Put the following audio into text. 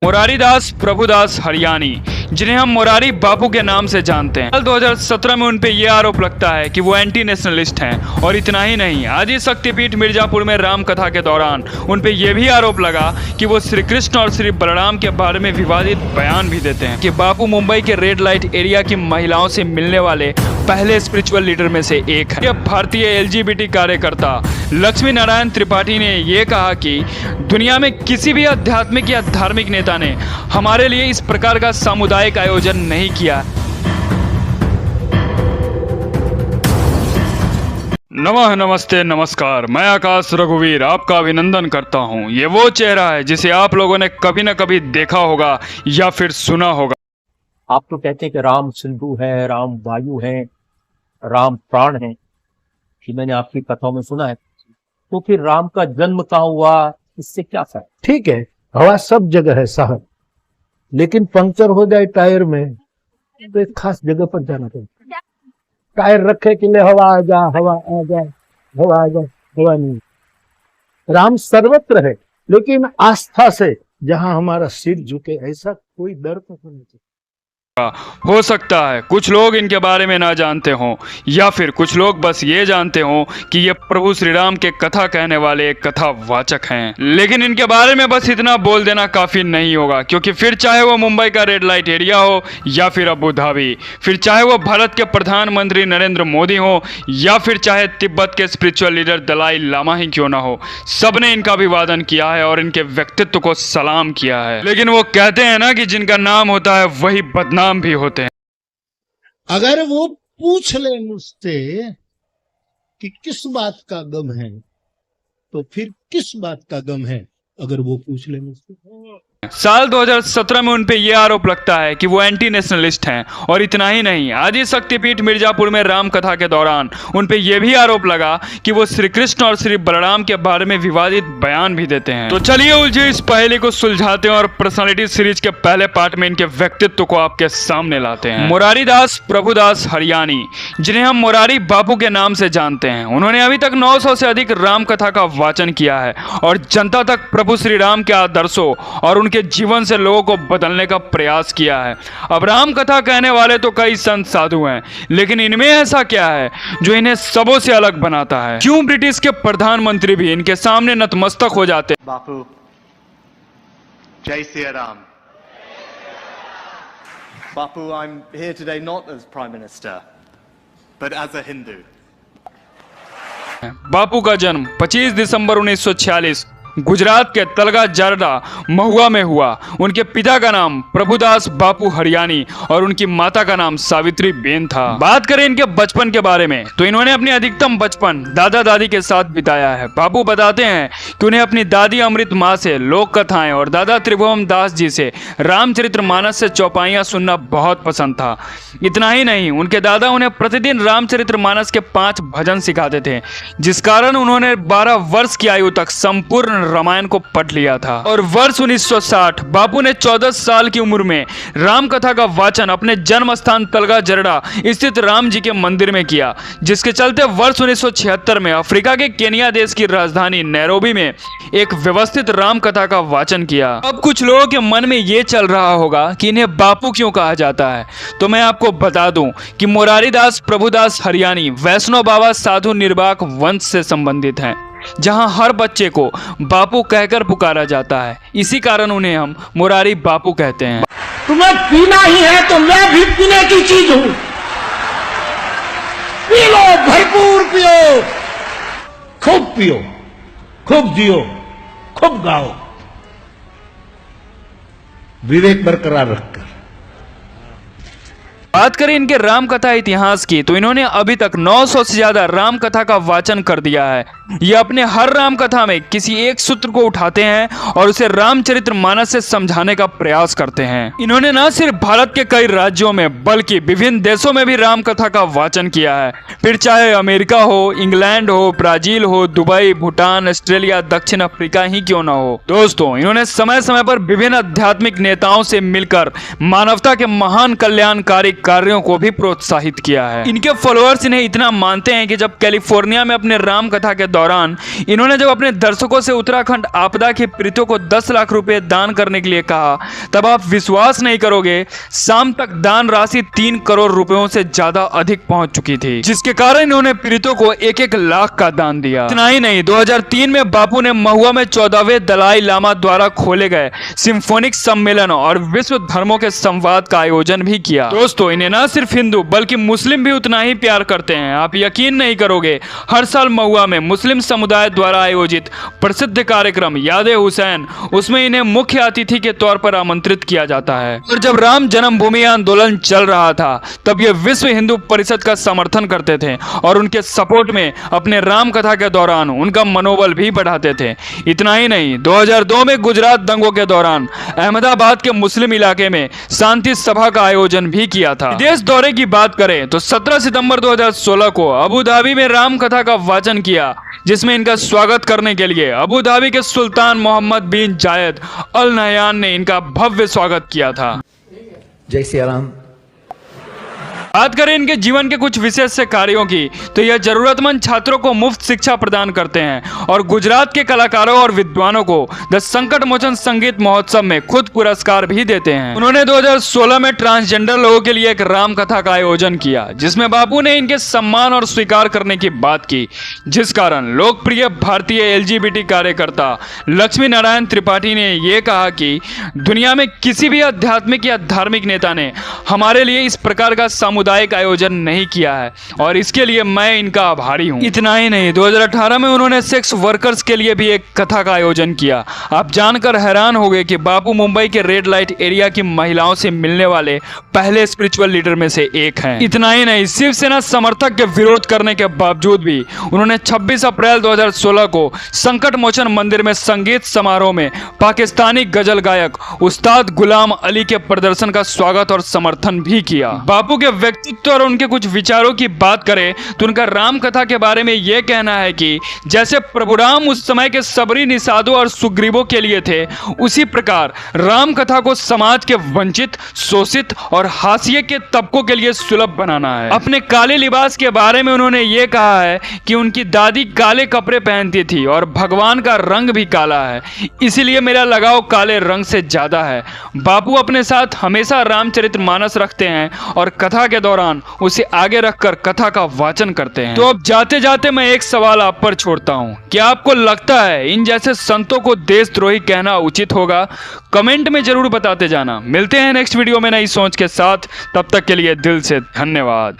मुरारीदास प्रभुदास हरियाणी, जिन्हें हम मुरारी बापू के नाम से जानते हैं। साल 2017 में उन पे ये आरोप लगता है कि वो एंटी नेशनलिस्ट हैं। और इतना ही नहीं, आदि शक्तिपीठ मिर्जापुर में राम कथा के दौरान उन पे ये भी आरोप लगा कि वो श्री कृष्ण और श्री बलराम के बारे में विवादित बयान भी देते हैं। कि बापू मुंबई के रेड लाइट एरिया की महिलाओं से मिलने वाले पहले स्पिरिचुअल लीडर में से एक है। भारतीय LGBT कार्यकर्ता लक्ष्मी नारायण त्रिपाठी ने यह कहा कि दुनिया में किसी भी आध्यात्मिक या धार्मिक नेता ने हमारे लिए इस प्रकार का सामुदायिक आयोजन नहीं किया। नमः नमस्ते नमस्कार, मैं आकाश रघुवीर आपका अभिनंदन करता हूं। ये वो चेहरा है जिसे आप लोगों ने कभी न कभी देखा होगा या फिर सुना होगा। आप तो कहते हैं कि राम सिंधु है, राम वायु है, राम प्राण है, कि मैंने आपकी कथाओं में सुना है। तो फिर राम का जन्म कहाँ हुआ, इससे क्या फर्क? ठीक है, हवा सब जगह है साहब, लेकिन पंक्चर हो जाए टायर में तो एक खास जगह पर जाना पड़ता। टायर रखे कि ले हवा आ जा, हवा आ जाए, हवा आ जाए, हवा नहीं। राम सर्वत्र है, लेकिन आस्था से जहां हमारा सिर झुके ऐसा कोई डर तो नहीं चाहिए। हो सकता है कुछ लोग इनके बारे में ना जानते हों, या फिर कुछ लोग बस ये जानते हों कि ये प्रभु श्री राम के कथा कहने वाले कथावाचक हैं। लेकिन इनके बारे में बस इतना बोल देना काफी नहीं होगा, क्योंकि फिर चाहे वो मुंबई का रेड लाइट एरिया हो या फिर अबू धाबी, फिर चाहे वो भारत के प्रधानमंत्री नरेंद्र मोदी हो या फिर चाहे तिब्बत के स्पिरिचुअल लीडर दलाई लामा ही क्यों ना हो, सबने इनका अभिवादन किया है और इनके व्यक्तित्व को सलाम किया है। लेकिन वो कहते हैं ना कि जिनका नाम होता है वही बदनाम भी होते हैं। अगर वो पूछ ले मुझसे कि किस बात का गम है, तो फिर किस बात का गम है, अगर वो पूछ ले मुझसे। साल 2017 में उन पे ये आरोप लगता है कि वो एंटी नेशनलिस्ट हैं। और इतना ही नहीं, आदि शक्तिपीठ मिर्जापुर में राम कथा के दौरान उन पे ये भी आरोप लगा कि वो श्री कृष्ण और श्री बलराम के बारे में विवादित बयान भी देते हैं। तो चलिए उलझे इस पहेली को सुलझाते हैं और पर्सनालिटी सीरीज के पहले पार्ट में इनके व्यक्तित्व को आपके सामने लाते हैं। मुरारीदास प्रभुदास हरियाणी, जिन्हें हम मुरारी बापू के नाम से जानते हैं, उन्होंने अभी तक 900 से अधिक राम कथा का वाचन किया है और जनता तक प्रभु श्री राम के आदर्शों और उनके जीवन से लोगों को बदलने का प्रयास किया है। अब राम कथा कहने वाले तो कई संत साधु हैं, लेकिन इनमें ऐसा क्या है जो इन्हें सबों से अलग बनाता है? क्यों ब्रिटिश के प्रधानमंत्री भी इनके सामने नतमस्तक हो जाते हैं? बापू, जय Siya Ram. Bapu, I am here today not as prime minister but as a Hindu. Bapu का जन्म 25 दिसंबर 1946 गुजरात के तलगा जारडा महुआ में हुआ। उनके पिता का नाम प्रभुदास बापू हरियाणी और उनकी माता का नाम सावित्री बेन था। बात करें इनके बचपन के बारे में, तो इन्होंने अपनी अधिकतम बचपन दादा दादी के साथ बिताया है। बापू बताते हैं कि उन्हें अपनी दादी अमृत माँ से लोक कथाएं और दादा त्रिभुवन दास जी से रामचरितमानस से चौपाइयाँ सुनना बहुत पसंद था। इतना ही नहीं, उनके दादा उन्हें प्रतिदिन रामचरितमानस के 5 भजन सिखाते थे, जिस कारण उन्होंने 12 वर्ष की आयु तक संपूर्ण रामायण को पढ़ लिया था। और वर्ष 1960 बापू ने 14 साल की उम्र में राम कथा का वाचन अपने जन्म स्थान तलगा जरडा स्थित राम जी के मंदिर में किया, जिसके चलते वर्ष 1976 में अफ्रीका के केनिया देश की राजधानी नैरोबी में एक व्यवस्थित राम कथा का वाचन किया। अब कुछ लोगों के मन में ये चल रहा होगा कि इन्हें बापू क्यों कहा जाता है, तो मैं आपको बता दूं कि मुरारीदास प्रभुदास हरियाणी वैष्णव बाबा साधु निर्वाक वंश से संबंधित हैं, जहां हर बच्चे को बापू कहकर पुकारा जाता है। इसी कारण उन्हें हम मुरारी बापू कहते हैं। तुम्हें पीना ही है तो मैं भी पीने की चीज हूं। पी लो, भरपूर पियो, खूब पियो, खूब जियो, खूब गाओ, विवेक बरकरार रखकर। बात करें इनके राम कथा इतिहास की, तो इन्होंने अभी तक 900 से ज्यादा राम कथा का वाचन कर दिया है। ये अपने हर राम कथा में किसी एक सूत्र को उठाते हैं और उसे रामचरितमानस से समझाने का प्रयास करते हैं। इन्होंने न सिर्फ भारत के कई राज्यों में बल्कि विभिन्न देशों में भी राम कथा का वाचन किया है। फिर चाहे अमेरिका हो, इंग्लैंड हो, ब्राजील हो, दुबई, भूटान, ऑस्ट्रेलिया, दक्षिण अफ्रीका ही क्यों ना हो। दोस्तों, इन्होंने समय समय पर विभिन्न आध्यात्मिक नेताओं से मिलकर मानवता के महान कल्याणकारी कार्यों को भी प्रोत्साहित किया है। इनके फॉलोअर्स इन्हें इतना मानते हैं कि जब कैलिफोर्निया में अपने राम कथा के दौरान इन्होंने जब अपने दर्शकों से उत्तराखंड आपदा के पीड़ितों को 10 लाख रुपए दान करने के लिए कहा, तब आप विश्वास नहीं करोगे, शाम तक दान राशि 3 करोड़ रुपयों से ज्यादा अधिक पहुंच चुकी थी, जिसके कारण इन्होंने पीड़ितों को 1-1 लाख का दान दिया। इतना ही नहीं, 2003 में बापू ने महुआ में 14वें दलाई लामा द्वारा खोले गए सिम्फोनिक सम्मेलन और विश्व धर्मों के संवाद का आयोजन भी किया। दोस्तों, इन्हें न सिर्फ हिंदू बल्कि मुस्लिम भी उतना ही प्यार करते हैं। आप यकीन नहीं करोगे, हर साल महुआ में मुस्लिम समुदाय द्वारा आयोजित प्रसिद्ध कार्यक्रम याद हुसैन, उसमें इन्हें मुख्य अतिथि के तौर पर आमंत्रित किया जाता है। और जब राम जन्मभूमि आंदोलन चल रहा था, तब ये विश्व हिंदू परिषद का समर्थन करते थे और उनके सपोर्ट में अपने राम कथा के दौरान उनका मनोबल भी बढ़ाते थे। इतना ही नहीं, 2002 में गुजरात दंगों के दौरान अहमदाबाद के मुस्लिम इलाके में शांति सभा का आयोजन भी किया था। विदेश दौरे की बात करें तो 17 सितंबर 2016 को अबू धाबी में राम कथा का वाचन किया, जिसमें इनका स्वागत करने के लिए अबू धाबी के सुल्तान मोहम्मद बिन जायद अल नहयान ने इनका भव्य स्वागत किया था। जय सिया राम। बात करें इनके जीवन के कुछ विशेष कार्यों की, तो यह जरूरतमंद छात्रों को मुफ्त शिक्षा प्रदान करते हैं और गुजरात के कलाकारों और विद्वानों को द संकट मोचन संगीत महोत्सव में खुद पुरस्कार भी देते हैं। उन्होंने 2016 में ट्रांसजेंडर लोगों के लिए एक राम कथा का आयोजन किया, जिसमें बापू ने इनके सम्मान और स्वीकार करने की बात की, जिस कारण लोकप्रिय भारतीय LGBT कार्यकर्ता लक्ष्मी नारायण त्रिपाठी ने यह कहा कि दुनिया में किसी भी आध्यात्मिक या धार्मिक नेता ने हमारे लिए इस प्रकार का सामुदायिक आयोजन नहीं किया है और इसके लिए मैं इनका आभारी हूं। इतना ही नहीं, 2018 में उन्होंने सेक्स वर्कर्स के लिए भी एक कथा का आयोजन किया। आप जानकर हैरान हो गए कि बापू मुंबई के रेड लाइट एरिया की महिलाओं से मिलने वाले पहले स्पिरिचुअल लीडर में से एक हैं। इतना ही नहीं, शिवसेना समर्थक के विरोध करने के बावजूद भी उन्होंने 26 अप्रैल 2016 को संकट मोचन मंदिर में संगीत समारोह में पाकिस्तानी गजल गायक उस्ताद गुलाम अली के प्रदर्शन का स्वागत और समर्थन भी किया। बापू के व्यक्तित्व और उनके कुछ विचारों की बात करें तो उनका राम कथा के बारे में यह कहना है कि जैसे प्रभु राम उस समय के सबरी निषादों और सुग्रीवों के लिए थे, उसी प्रकार राम कथा को समाज के वंचित, शोषित और हाशिए के तबकों के लिए सुलभ बनाना है। अपने काले लिबास के बारे में उन्होंने ये कहा है कि उनकी दादी काले कपड़े पहनती थी और भगवान का रंग भी काला है, इसीलिए मेरा लगाव काले रंग से ज्यादा है। बापू अपने साथ हमेशा रामचरितमानस रखते हैं और कथा के दौरान उसे आगे रखकर कथा का वाचन करते हैं। तो अब जाते जाते मैं एक सवाल आप पर छोड़ता हूँ, क्या आपको लगता है इन जैसे संतों को देशद्रोही कहना उचित होगा? कमेंट में जरूर बताते जाना। मिलते हैं नेक्स्ट वीडियो में नई सोच के साथ, तब तक के लिए दिल से धन्यवाद।